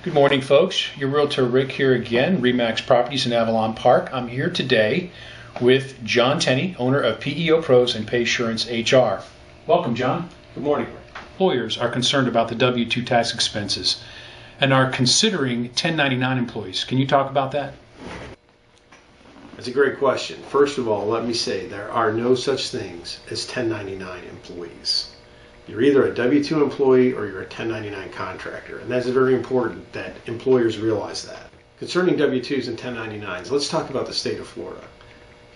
Good morning, folks. Your Realtor Rick here again, Remax Properties in Avalon Park. I'm here today with John Tenney, owner of PEO Pros and PAY-surance HR. Welcome, John. Good morning. Employers are concerned about the W-2 tax expenses and are considering 1099 employees. Can you talk about that? That's a great question. First of all, let me say there are no such things as 1099 employees. You're either a W-2 employee or you're a 1099 contractor, and that's very important that employers realize that. Concerning W-2s and 1099s, let's talk about the state of Florida.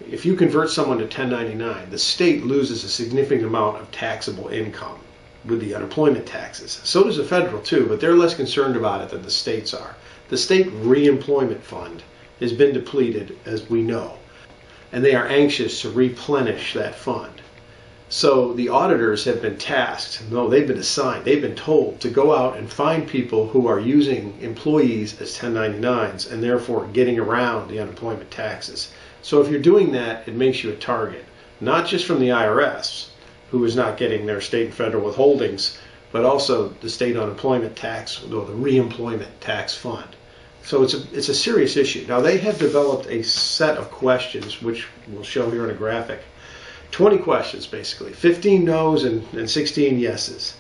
If you convert someone to 1099, the state loses a significant amount of taxable income with the unemployment taxes. So does the federal too, but they're less concerned about it than the states are. The state reemployment fund has been depleted, as we know, and they are anxious to replenish that fund. So the auditors have been tasked, no, they've been assigned, they've been told to go out and find people who are using employees as 1099s and therefore getting around the unemployment taxes. So if you're doing that, it makes you a target, not just from the IRS, who is not getting their state and federal withholdings, but also the state unemployment tax or the reemployment tax fund. So it's a serious issue. Now they have developed a set of questions, which we'll show here in a graphic. 20 questions basically, 15 no's and 16 yeses.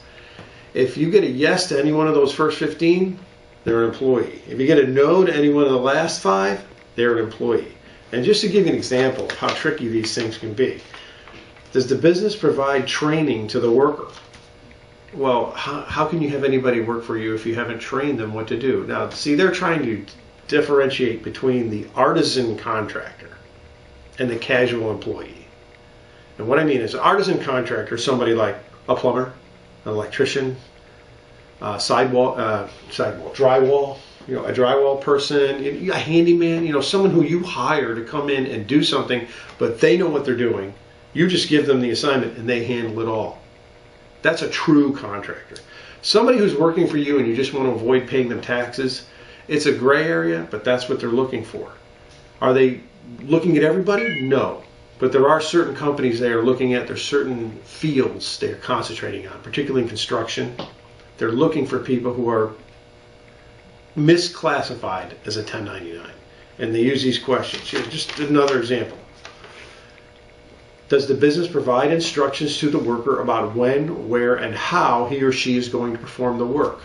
If you get a yes to any one of those first 15, they're an employee. If you get a no to any one of the last 5, they're an employee. And just to give you an example of how tricky these things can be, does the business provide training to the worker? Well, how can you have anybody work for you if you haven't trained them what to do? Now, see, they're trying to differentiate between the artisan contractor and the casual employee. And what I mean is an artisan contractor, somebody like a plumber, an electrician, drywall, a drywall person, a handyman, someone who you hire to come in and do something, but they know what they're doing. You just give them the assignment and they handle it all. That's a true contractor. Somebody who's working for you and you just want to avoid paying them taxes, it's a gray area, but that's what they're looking for. Are they looking at everybody? No. But there are certain companies they are looking at, there's certain fields they're concentrating on, particularly in construction. They're looking for people who are misclassified as a 1099. And they use these questions. Here's just another example. Does the business provide instructions to the worker about when, where, and how he or she is going to perform the work?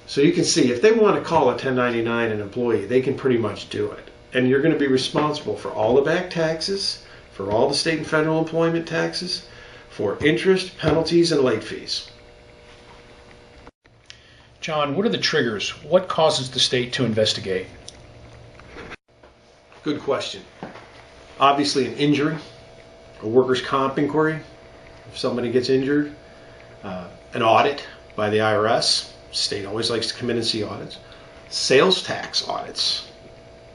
So you can see, if they want to call a 1099 an employee, they can pretty much do it. And you're going to be responsible for all the back taxes, for all the state and federal employment taxes, for interest, penalties, and late fees. John, what are the triggers? What causes the state to investigate? Good question. Obviously an injury, a workers' comp inquiry, if somebody gets injured, an audit by the IRS. State always likes to come in and see audits. Sales tax audits.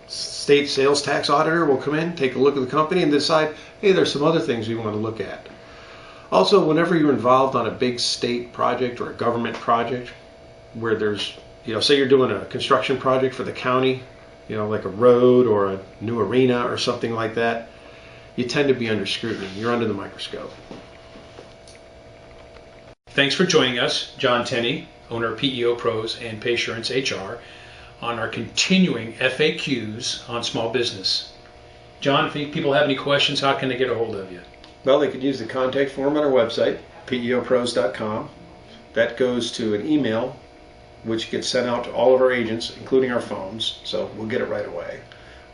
State sales tax auditor will come in, take a look at the company and decide, hey, there's some other things we want to look at. Also, whenever you're involved on a big state project or a government project where there's, say you're doing a construction project for the county, like a road or a new arena or something like that, you tend to be under scrutiny. You're under the microscope. Thanks for joining us, John Tenney, owner of PEO Pros and PAY-surance HR, on our continuing FAQs on small business. John, if people have any questions, how can they get a hold of you? Well, they could use the contact form on our website, PEOpros.com. That goes to an email which gets sent out to all of our agents, including our phones, so we'll get it right away.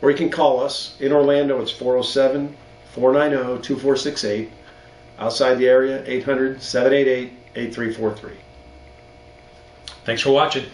Or you can call us. In Orlando, it's 407-490-2468. Outside the area, 800-788-8343. Thanks for watching.